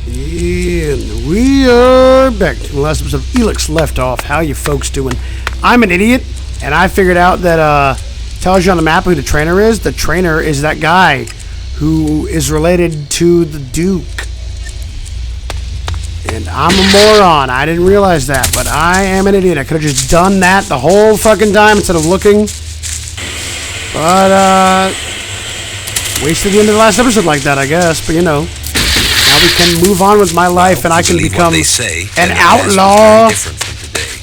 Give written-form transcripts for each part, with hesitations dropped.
And we are back to the last episode of ELEX left off. How you folks doing? I'm an idiot, and I figured out that tells you on the map who the trainer is. The trainer is that guy who is related to the Duke. And I'm a moron. I didn't realize that, but I am an idiot. I could have just done that the whole fucking time instead of looking. But, wasted the end of the last episode like that, I guess. But, you know. Now we can move on with my life, and I can become an outlaw. Different from today.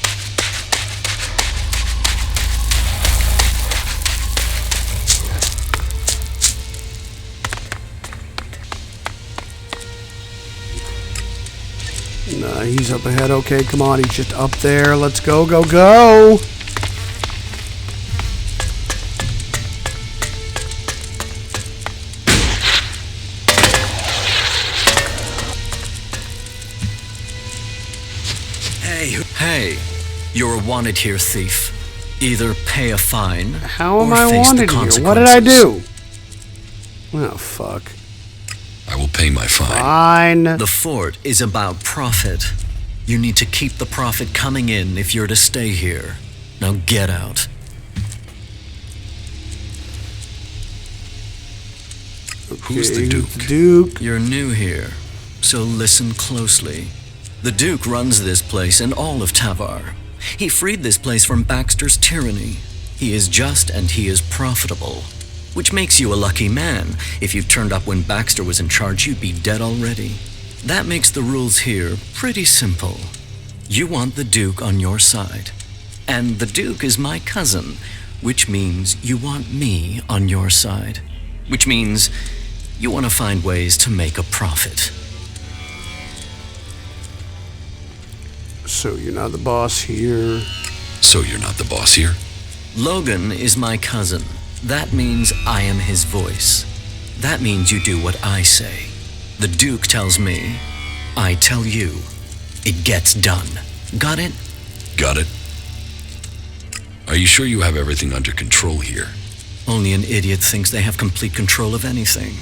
Nah, he's up ahead. Okay, come on. He's just up there. Let's go, go, go. Hey, you're a wanted here, thief. Either pay a fine How am or I face wanted the here? consequences. What did I do? Oh, fuck. I will pay my fine. Fine. The fort is about profit. You need to keep the profit coming in if you're to stay here. Now get out. Who's the Duke? The Duke. You're new here, so listen closely. The Duke runs this place and all of Tavar. He freed this place from Baxter's tyranny. He is just and he is profitable, which makes you a lucky man. If you turned up when Baxter was in charge, you'd be dead already. That makes the rules here pretty simple. You want the Duke on your side, and the Duke is my cousin, which means you want me on your side, which means you want to find ways to make a profit. So you're not the boss here. So you're not the boss here? Logan is my cousin. That means I am his voice. That means you do what I say. The Duke tells me, I tell you. It gets done. Got it? Got it. Are you sure you have everything under control here? Only an idiot thinks they have complete control of anything.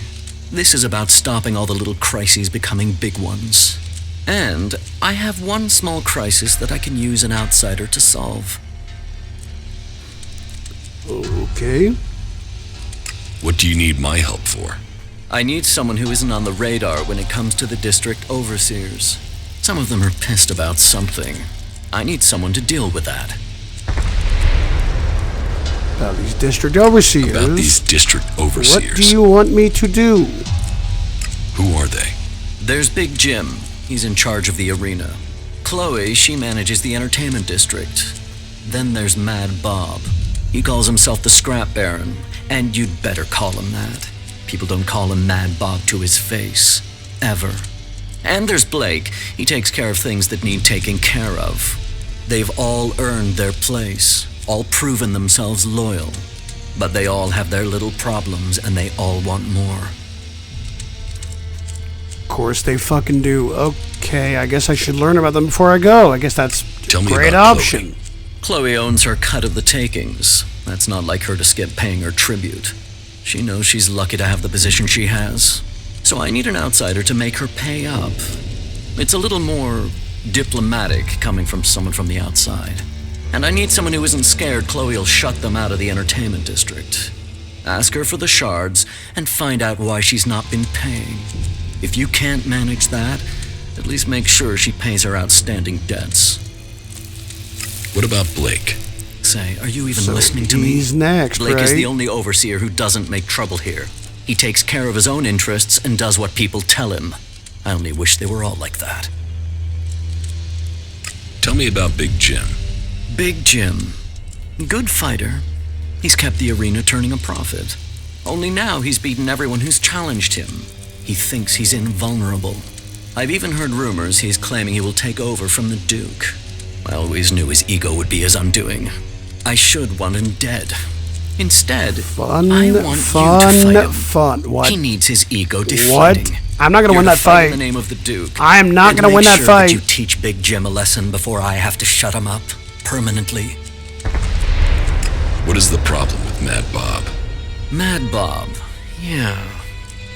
This is about stopping all the little crises becoming big ones. And I have one small crisis that I can use an outsider to solve. Okay. What do you need my help for? I need someone who isn't on the radar when it comes to the district overseers. Some of them are pissed about something. I need someone to deal with that. About these district overseers. About these district overseers. What do you want me to do? Who are they? There's Big Jim. He's in charge of the arena. Chloe, she manages the entertainment district. Then there's Mad Bob. He calls himself the Scrap Baron, and you'd better call him that. People don't call him Mad Bob to his face. Ever. And there's Blake. He takes care of things that need taking care of. They've all earned their place, all proven themselves loyal. But they all have their little problems, and they all want more. Of course they fucking do. Okay, I guess I should learn about them before I go. I guess that's Tell a me great about option. Chloe owns her cut of the takings. That's not like her to skip paying her tribute. She knows she's lucky to have the position she has. So I need an outsider to make her pay up. It's a little more diplomatic coming from someone from the outside. And I need someone who isn't scared Chloe'll shut them out of the entertainment district. Ask her for the shards and find out why she's not been paying. If you can't manage that, at least make sure she pays her outstanding debts. What about Blake? Say, are you even So listening to me? he's next, Blake right? is the only overseer who doesn't make trouble here. He takes care of his own interests and does what people tell him. I only wish they were all like that. Tell me about Big Jim. Big Jim. Good fighter. He's kept the arena turning a profit. Only now he's beaten everyone who's challenged him. He thinks he's invulnerable. I've even heard rumors he's claiming he will take over from the Duke. I always knew his ego would be his undoing. I should want him dead. Instead, I want you to fight him. Fun. What? He needs his ego deflating. What? I'm not gonna win that fight. In the name of the Duke. I am not gonna win that Make fight. sure that you teach Big Jim a lesson before I have to shut him up permanently. What is the problem with Mad Bob? Mad Bob. Yeah.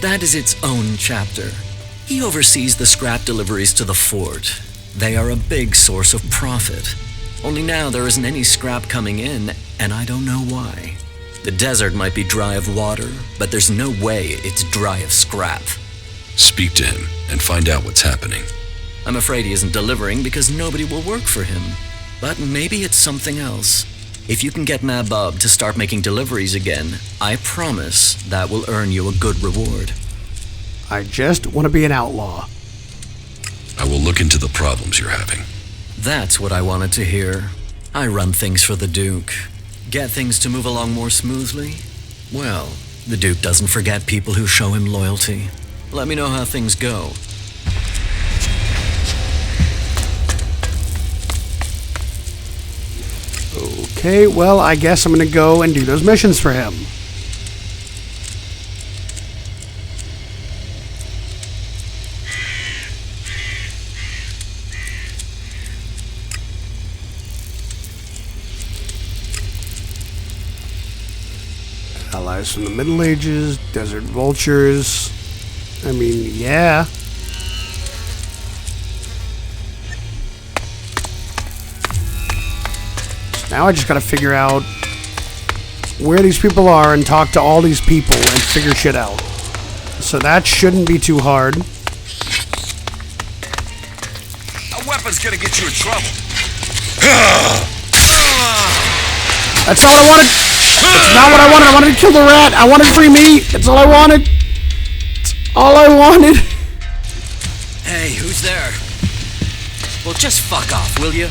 That is its own chapter. He oversees the scrap deliveries to the fort. They are a big source of profit. Only now there isn't any scrap coming in, and I don't know why. The desert might be dry of water, but there's no way it's dry of scrap. Speak to him and find out what's happening. I'm afraid he isn't delivering because nobody will work for him. But maybe it's something else. If you can get Mabub to start making deliveries again, I promise that will earn you a good reward. I just want to be an outlaw. I will look into the problems you're having. That's what I wanted to hear. I run things for the Duke. Get things to move along more smoothly? Well, the Duke doesn't forget people who show him loyalty. Let me know how things go. Okay, well, I guess I'm going to go and do those missions for him. Allies from the Middle Ages, desert vultures. I mean, yeah. Now I just gotta figure out where these people are and talk to all these people and figure shit out. So that shouldn't be too hard. A weapon's gonna get you in trouble. That's not what I wanted. That's not what I wanted. I wanted to kill the rat. I wanted free meat. That's all I wanted. That's all I wanted. Hey, who's there? Well, just fuck off, will you?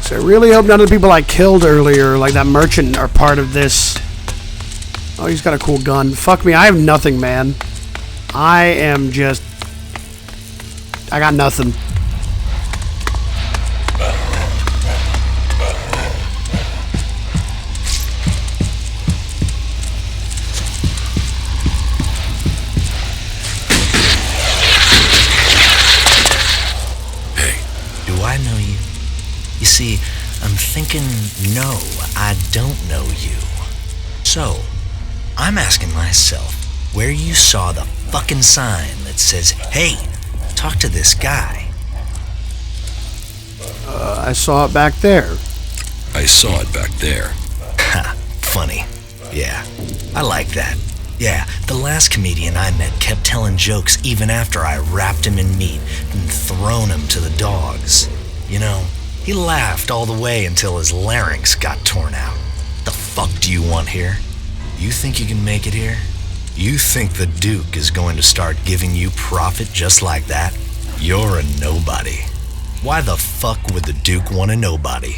So I really hope none of the people I killed earlier, like that merchant, are part of this. Oh, he's got a cool gun. Fuck me, I have nothing, man. I am just... I got nothing. Do I know you? You see, I'm thinking, no, I don't know you. So, I'm asking myself where you saw the fucking sign that says, hey, talk to this guy. I saw it back there. I saw it back there. Ha, funny. Yeah, I like that. Yeah, the last comedian I met kept telling jokes even after I wrapped him in meat and thrown him to the dogs. You know, he laughed all the way until his larynx got torn out. The fuck do you want here? You think you can make it here? You think the Duke is going to start giving you profit just like that? You're a nobody. Why the fuck would the Duke want a nobody?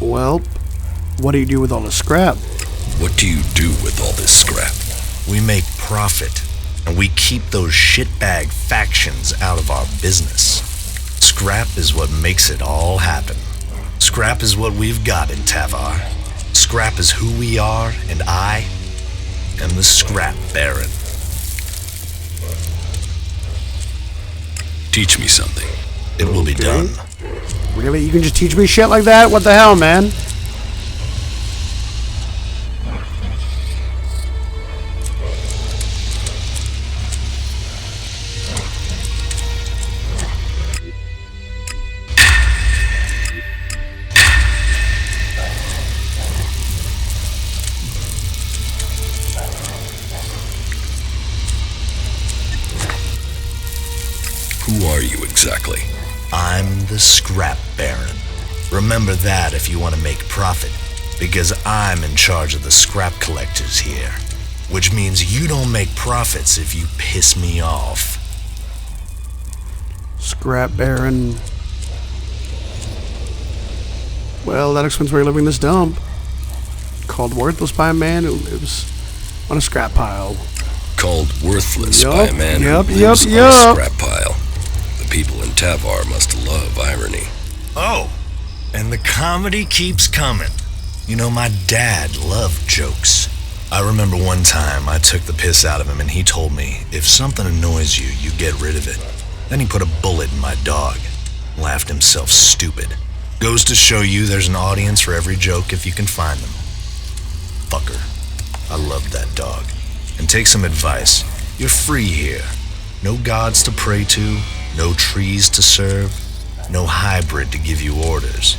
Well, what do you do with all the scrap? What do you do with all this scrap? We make profit, and we keep those shitbag factions out of our business. Scrap is what makes it all happen. Scrap is what we've got in Tavar. Scrap is who we are, and I am the Scrap Baron. Teach me something. It will be done. Really? You can just teach me shit like that? What the hell, man? Who are you exactly? I'm the Scrap Baron. Remember that if you want to make profit, because I'm in charge of the scrap collectors here, which means you don't make profits if you piss me off. Scrap Baron. Well, that explains why you're living this dump. Called worthless by a man who lives on a scrap pile. Called worthless Yup, by a man yup, who lives yup, on a yup. scrap pile. The people in Tavar must love irony. Oh, and the comedy keeps coming. You know, my dad loved jokes. I remember one time I took the piss out of him and he told me, if something annoys you, you get rid of it. Then he put a bullet in my dog. Laughed himself stupid. Goes to show you there's an audience for every joke if you can find them. Fucker. I loved that dog. And take some advice. You're free here. No gods to pray to, no trees to serve, no hybrid to give you orders.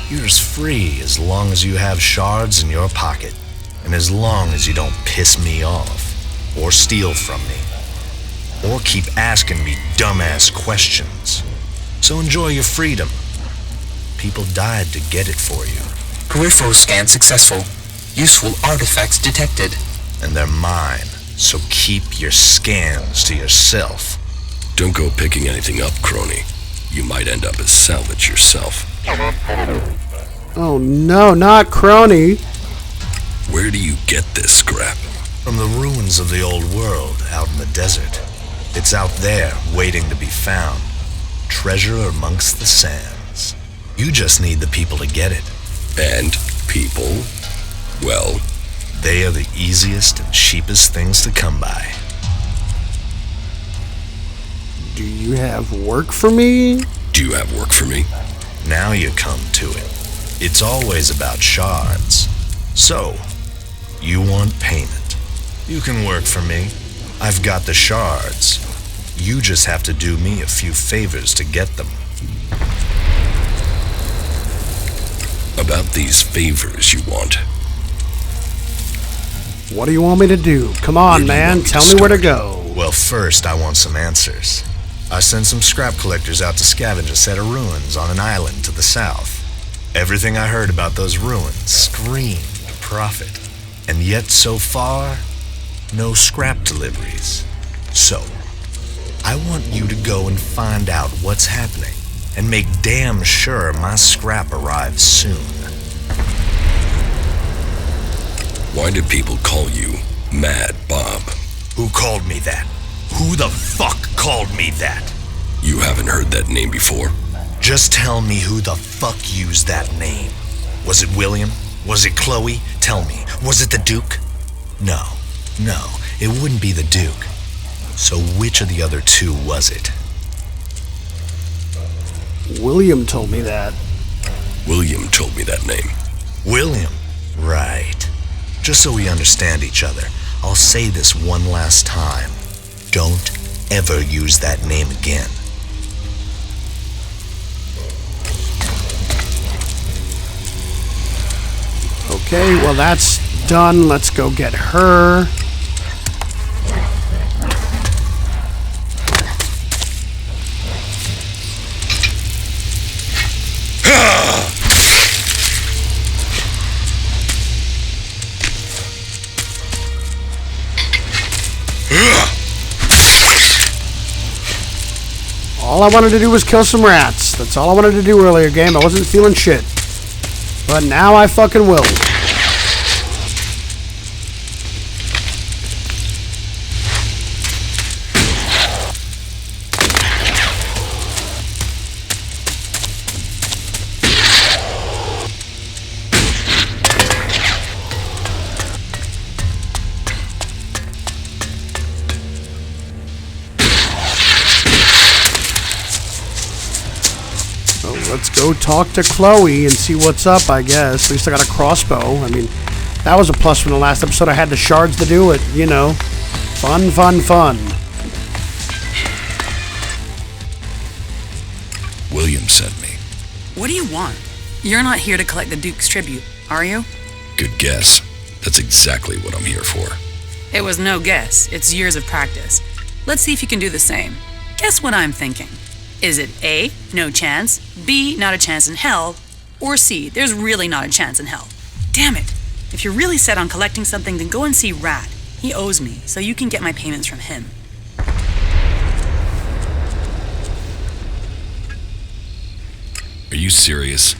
You're as free as long as you have shards in your pocket, and as long as you don't piss me off, or steal from me, or keep asking me dumbass questions. So enjoy your freedom. People died to get it for you. Peripheral scan successful. Useful artifacts detected. And they're mine, so keep your scans to yourself. Don't go picking anything up, crony. You might end up as salvage yourself. Oh no, not crony. Where do you get this scrap? From the ruins of the old world out in the desert. It's out there, waiting to be found. Treasure amongst the sands. You just need the people to get it. And people? Well, they are the easiest and cheapest things to come by. Do you have work for me? Do you have work for me? Now you come to it. It's always about shards. So, you want payment. You can work for me. I've got the shards. You just have to do me a few favors to get them. About these favors you want. What do you want me to do? Come on, man. Tell me where to go. Well, first, I want some answers. I sent some scrap collectors out to scavenge a set of ruins on an island to the south. Everything I heard about those ruins screamed profit. And yet, so far, no scrap deliveries. So, I want you to go and find out what's happening and make damn sure my scrap arrives soon. Why do people call you Mad Bob? Who called me that? Who the fuck called me that? You haven't heard that name before? Just tell me who the fuck used that name. Was it William? Was it Chloe? Tell me, was it the Duke? No, it wouldn't be the Duke. So which of the other two was it? William told me that. William told me that name. William? Right. Just so we understand each other, I'll say this one last time. Don't ever use that name again. Okay, well that's done. Let's go get her. All I wanted to do was kill some rats. That's all I wanted to do earlier, game. I wasn't feeling shit. But now I fucking will. Let's go talk to Chloe and see what's up, I guess. At least I got a crossbow. I mean, that was a plus from the last episode. I had the shards to do it, you know. Fun, fun, fun. William sent me. What do you want? You're not here to collect the Duke's tribute, are you? Good guess. That's exactly what I'm here for. It was no guess. It's years of practice. Let's see if you can do the same. Guess what I'm thinking. Is it A, no chance, B, not a chance in hell, or C, there's really not a chance in hell? Damn it! If you're really set on collecting something, then go and see Rat. He owes me, so you can get my payments from him. Are you serious?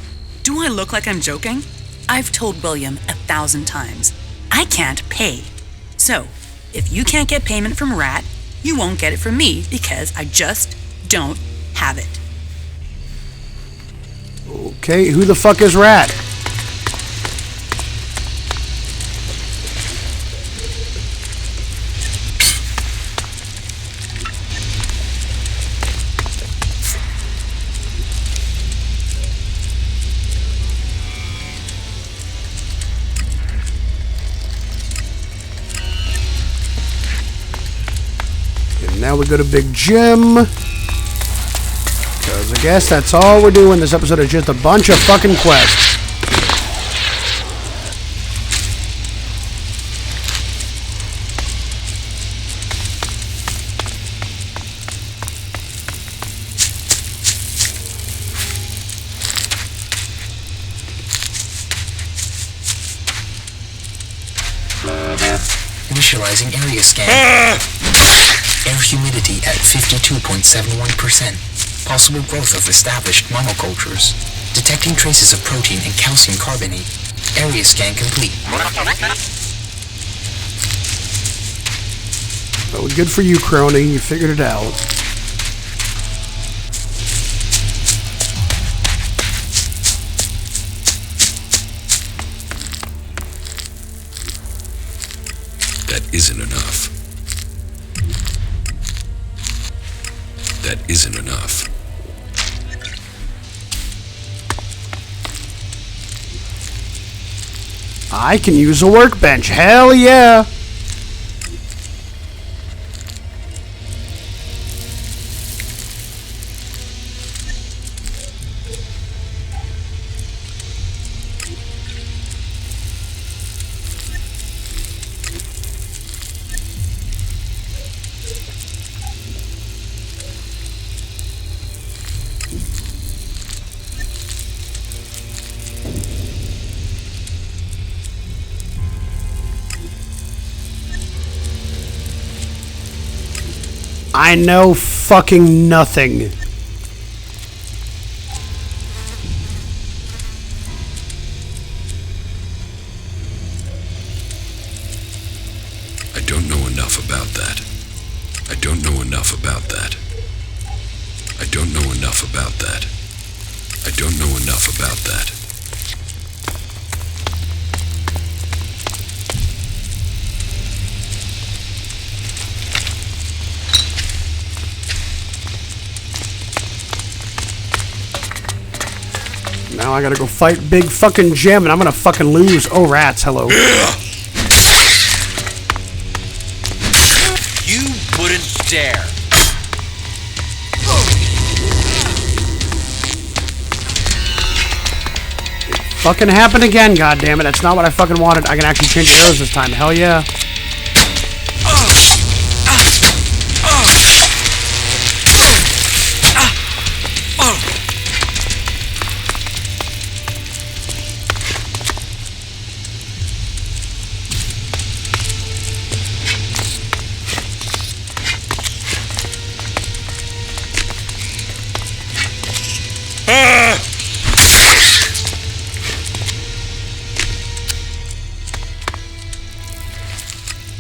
Do I look like I'm joking? I've told William 1,000 times. I can't pay. So, if you can't get payment from Rat, you won't get it from me because I just don't have it. Okay, who the fuck is Rat? now we go to Big Jim. Because I guess that's all we're doing. This episode is just a bunch of fucking quests. Initializing area scan. Air humidity at 52.71%. Possible growth of established monocultures. Detecting traces of protein and calcium carbonate. Area scan complete. Oh, good for you, Crony. You figured it out. That isn't enough. That isn't enough. I can use a workbench. Hell yeah! I know fucking nothing. I don't know enough about that. I don't know enough about that. I don't know enough about that. I don't know enough about that. Now I gotta go fight Big fucking Jim, and I'm gonna fucking lose. Oh, rats, hello. You wouldn't dare. Fucking happened again, goddammit. That's not what I fucking wanted. I can actually change arrows this time. Hell yeah.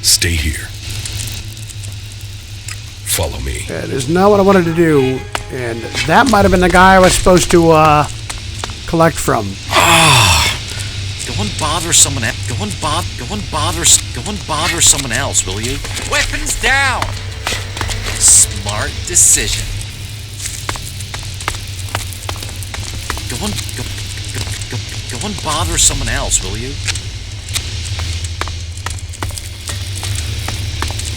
Stay here. Follow me. That is not what I wanted to do. And that might have been the guy I was supposed to, collect from. Go and bother someone else. Go and bother someone else, will you? Weapons down! Smart decision. Go and bother someone else, will you?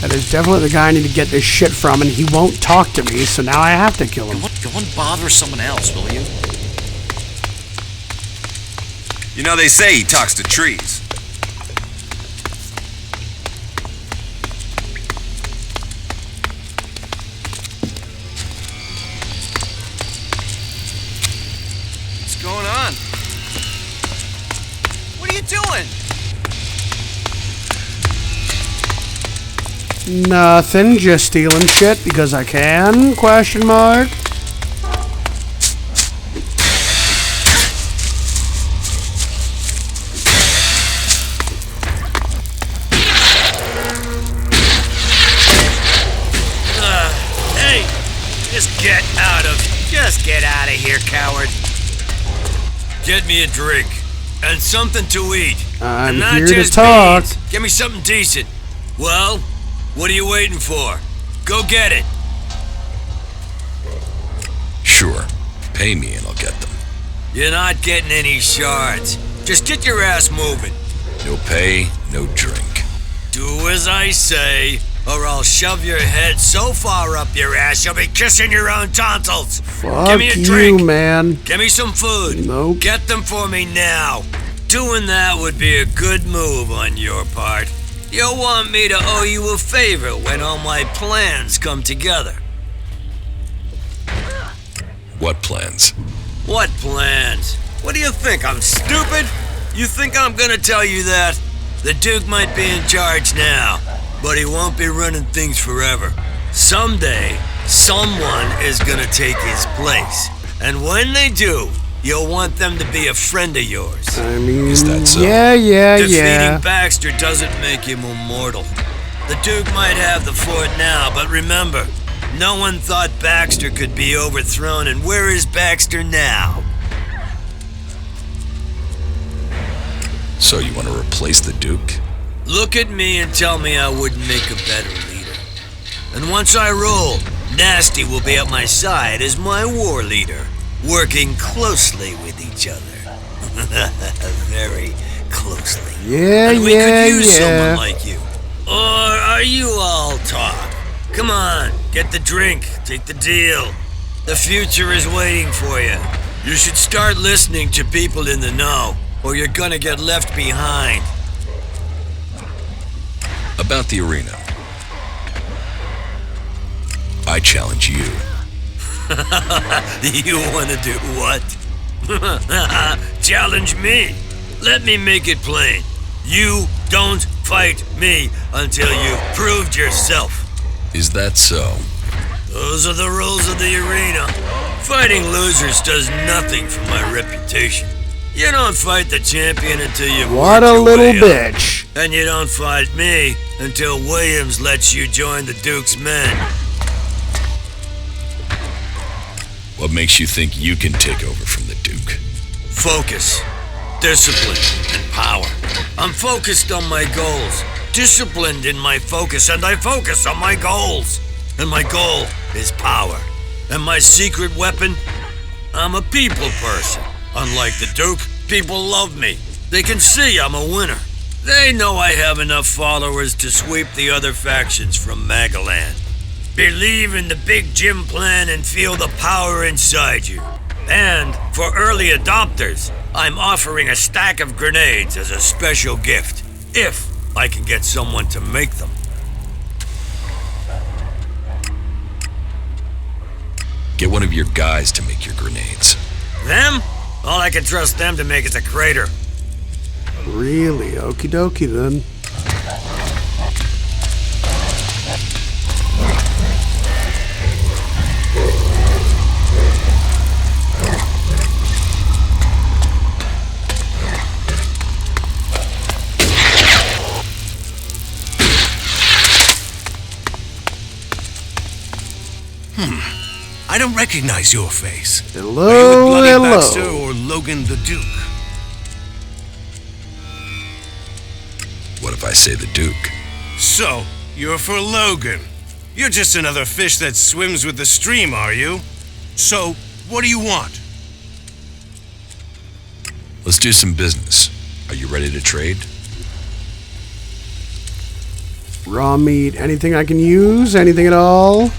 That is definitely the guy I need to get this shit from, and he won't talk to me, so now I have to kill him. Go and bother someone else, will you? You know, they say he talks to trees. What's going on? What are you doing? Nothing, just stealing shit because I can, question mark. Hey! Just get out of here, coward. Get me a drink. And something to eat. I'm and not here to just talk. beans. Get me something decent. Well, what are you waiting for? Go get it. Sure. Pay me and I'll get them. You're not getting any shards. Just get your ass moving. No pay, no drink. Do as as I say, or I'll shove your head so far up your ass you'll be kissing your own tonsils. Fuck Give me a you, drink. man. Give me some food. Nope. Get them for me now. Doing that would be a good move on your part. You'll want me to owe you a favor when all my plans come together. What plans? What plans? What do you think, I'm stupid? You think I'm gonna tell you that? The Duke might be in charge now, but he won't be running things forever. Someday, someone is gonna take his place. And when they do, you'll want them to be a friend of yours. I mean, Is that so? yeah. Defeating Baxter doesn't make him immortal. The Duke might have the fort now, but remember, no one thought Baxter could be overthrown, and where is Baxter now? So you want to replace the Duke? Look at me and tell me I wouldn't make a better leader. And once I rule, Nasty will be at my side as my war leader, working closely with each other. Very closely. Yeah, and we could use yeah. someone like you. Or are you all talk? Come on, get the drink, take the deal. The future is waiting for you. You should start listening to people in the know, or you're gonna get left behind. About the arena. I challenge you. You wanna do what? Challenge me. Let me make it plain. You don't fight me until you've proved yourself. Is that so? Those are the rules of the arena. Fighting losers does nothing for my reputation. You don't fight the champion until you've What worked a your little way up. bitch. And you don't fight me until Williams lets you join the Duke's men. What makes you think you can take over from the Duke? Focus, discipline, and power. I'm focused on my goals, disciplined in my focus, and I focus on my goals. And my goal is power. And my secret weapon? I'm a people person. Unlike the Duke, people love me. They can see I'm a winner. They know I have enough followers to sweep the other factions from Magaland. Believe in the Big Jim plan and feel the power inside you. And for early adopters, I'm offering a stack of grenades as a special gift, if I can get someone to make them. Get one of your guys to make your grenades. Them? All I can trust them to make is a crater. Really? Okie dokie then. I don't recognize your face. Hello, Are you with Bloody hello. Baxter or Logan the Duke? What if I say the Duke? So, you're for Logan. You're just another fish that swims with the stream, are you? So, what do you want? Let's do some business. Are you ready to trade? Raw meat. Anything I can use? Anything at all?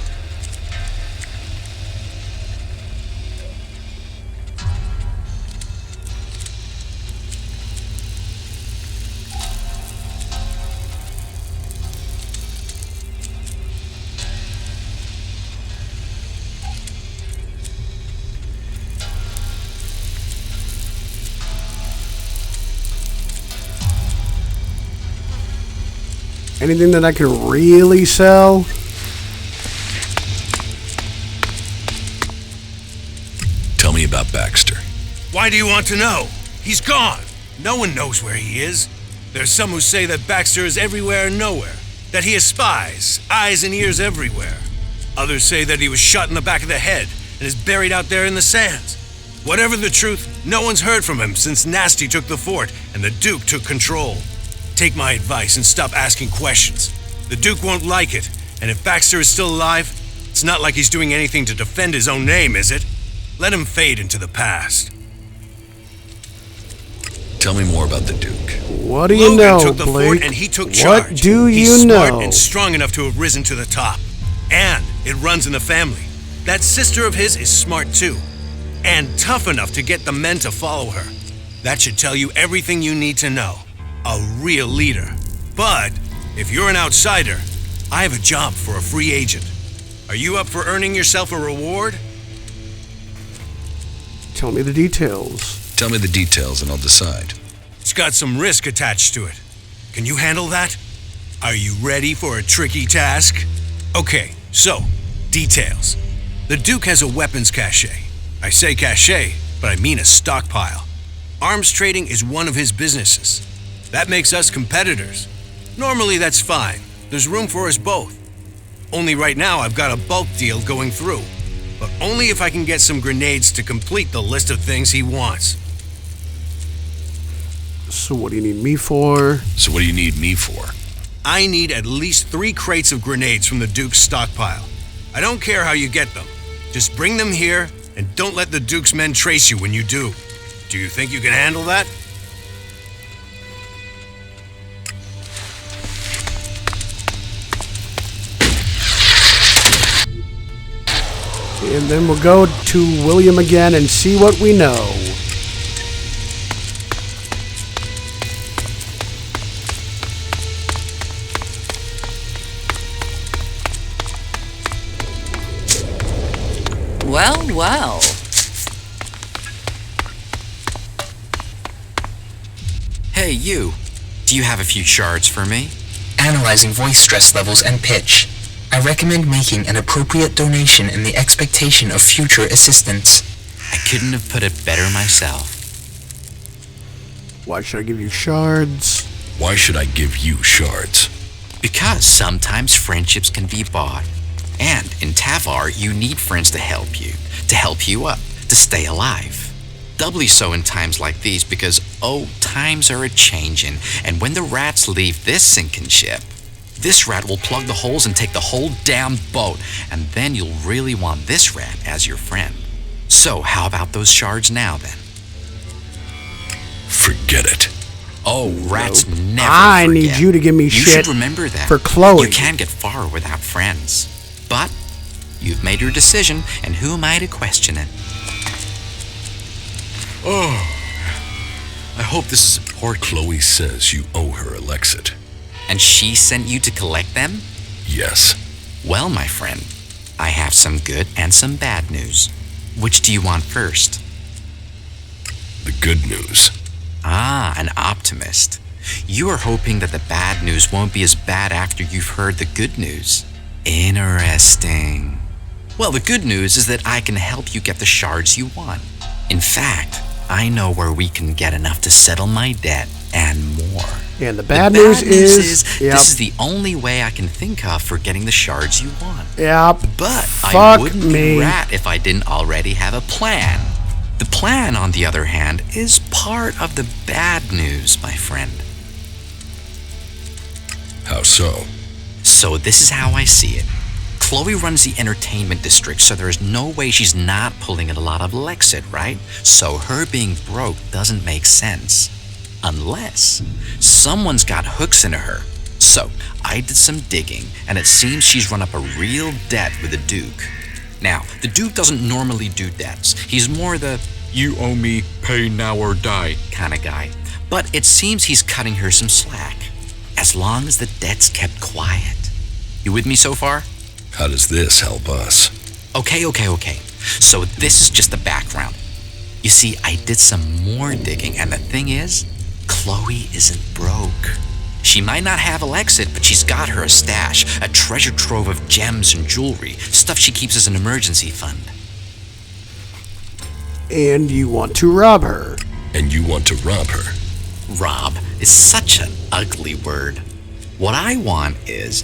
Anything that I can really sell? Tell me about Baxter. Why do you want to know? He's gone. No one knows where he is. There's some who say that Baxter is everywhere and nowhere, that he has spies, eyes and ears everywhere. Others say that he was shot in the back of the head and is buried out there in the sands. Whatever the truth, no one's heard from him since Nasty took the fort and the Duke took control. Take my advice and stop asking questions. The Duke won't like it, and if Baxter is still alive, it's not like he's doing anything to defend his own name, is it? Let him fade into the past. Tell me more about the Duke. What do you Logan know, took the Blake? fort and he took charge. What do He's you smart know? and strong enough to have risen to the top. And it runs in the family. That sister of his is smart too. And tough enough to get the men to follow her. That should tell you everything you need to know. A real leader. But if you're an outsider, I have a job for a free agent. Are you up for earning yourself a reward? Tell me the details. Tell me the details and I'll decide. It's got some risk attached to it. Can you handle that? Are you ready for a tricky task? Okay, so, details. The Duke has a weapons cache. I say cache, but I mean a stockpile. Arms trading is one of his businesses. That makes us competitors. Normally that's fine. There's room for us both. Only right now I've got a bulk deal going through. But only if I can get some grenades to complete the list of things he wants. So what do you need me for? So what do you need me for? I need at least 3 crates of grenades from the Duke's stockpile. I don't care how you get them. Just bring them here and don't let the Duke's men trace you when you do. Do you think you can handle that? And then we'll go to William again and see what we know. Well, well. Hey, you. Do you have a few shards for me? Analyzing voice stress levels and pitch. I recommend making an appropriate donation in the expectation of future assistance. I couldn't have put it better myself. Why should I give you shards? Why should I give you shards? Because sometimes friendships can be bought. And in Tavar, you need friends to help you up, to stay alive. Doubly so in times like these because, times are a-changin', and when the rats leave this sinking ship, this rat will plug the holes and take the whole damn boat, and then you'll really want this rat as your friend. So how about those shards now, then? Forget it. Oh, rats never I forget. need you to give me You shit should remember that. for Chloe. You can't get far without friends. But you've made your decision, and who am I to question it? Oh, I hope this is important. Chloe says you owe her a Lexit. And she sent you to collect them? Yes. Well, my friend, I have some good and some bad news. Which do you want first? The good news. Ah, an optimist. You are hoping that the bad news won't be as bad after you've heard the good news. Interesting. Well, the good news is that I can help you get the shards you want. In fact, I know where we can get enough to settle my debt and more. And the bad news is yep. This is the only way I can think of for getting the shards you want. Yep. But I Fuck wouldn't me. be rat if I didn't already have a plan. The plan, on the other hand, is part of the bad news, my friend. How so? So this is how I see it. Chloe runs the entertainment district, so there is no way she's not pulling in a lot of Lexit, right? So her being broke doesn't make sense. Unless someone's got hooks into her. So I did some digging, and it seems she's run up a real debt with the Duke. Now, the Duke doesn't normally do debts. He's more the, you owe me, pay now or die kind of guy. But it seems he's cutting her some slack. As long as the debt's kept quiet. You with me so far? How does this help us? Okay. So this is just the background. You see, I did some more digging, and the thing is, Chloe isn't broke. She might not have Alexit, but she's got her a stash, a treasure trove of gems and jewelry, stuff she keeps as an emergency fund. And you want to rob her. And you want to rob her. Rob is such an ugly word. What I want is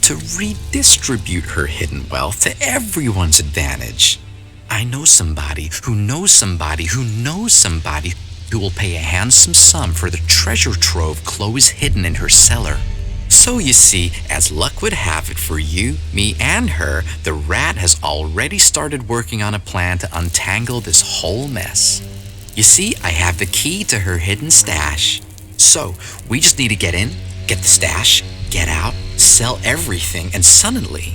to redistribute her hidden wealth to everyone's advantage. I know somebody who knows somebody who knows somebody who will pay a handsome sum for the treasure trove Chloe's hidden in her cellar. So you see, as luck would have it for you, me, and her, the rat has already started working on a plan to untangle this whole mess. You see, I have the key to her hidden stash. So, we just need to get in, get the stash, get out, sell everything, and suddenly,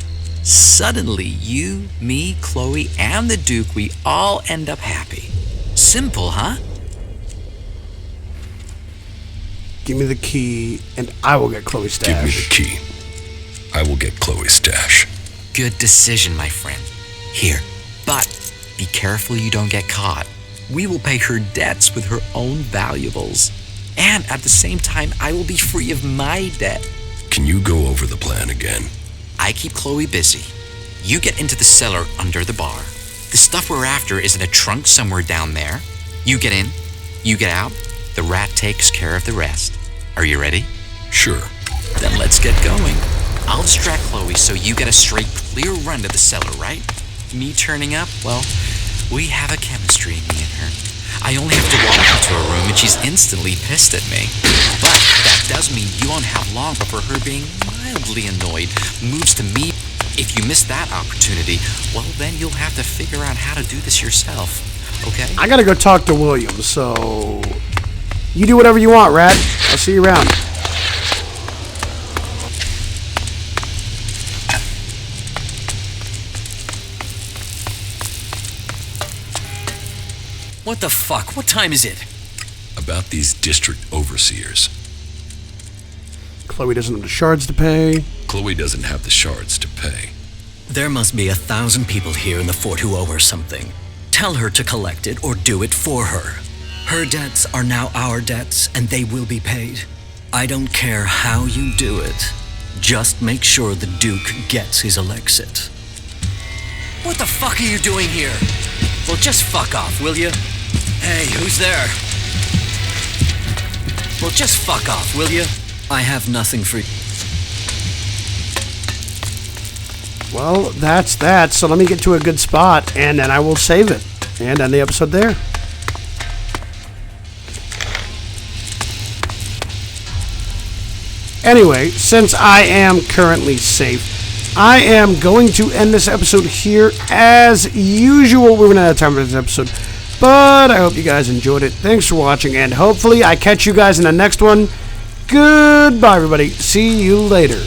you, me, Chloe, and the Duke, we all end up happy. Simple, huh? Give me the key, and I will get Chloe's stash. Give me the key. I will get Chloe's stash. Good decision, my friend. Here, but be careful you don't get caught. We will pay her debts with her own valuables. And at the same time, I will be free of my debt. Can you go over the plan again? I keep Chloe busy. You get into the cellar under the bar. The stuff we're after is in a trunk somewhere down there. You get in, you get out. The rat takes care of the rest. Are you ready? Sure. Then let's get going. I'll distract Chloe so you get a straight, clear run to the cellar, right? Me turning up, well, we have a chemistry, me and her. I only have to walk into her room and she's instantly pissed at me. But that does mean you won't have long before her being mildly annoyed moves to me. If you miss that opportunity, well, then you'll have to figure out how to do this yourself, okay? I gotta go talk to William, so you do whatever you want, Rat. I'll see you around. What the fuck? What time is it? About these district overseers. Chloe doesn't have the shards to pay. Chloe doesn't have the shards to pay. There must be 1,000 people here in the fort who owe her something. Tell her to collect it or do it for her. Her debts are now our debts and they will be paid. I don't care how you do it. Just make sure the Duke gets his Elexit. What the fuck are you doing here? Well, just fuck off, will you? Hey, who's there? Well, just fuck off, will you? I have nothing for you. Well, that's that. So let me get to a good spot, and then I will save it. And end the episode there. Anyway, since I am currently safe, I am going to end this episode here. As usual, we're running out of time for this episode, but I hope you guys enjoyed it. Thanks for watching, and hopefully I catch you guys in the next one. Goodbye, everybody. See you later.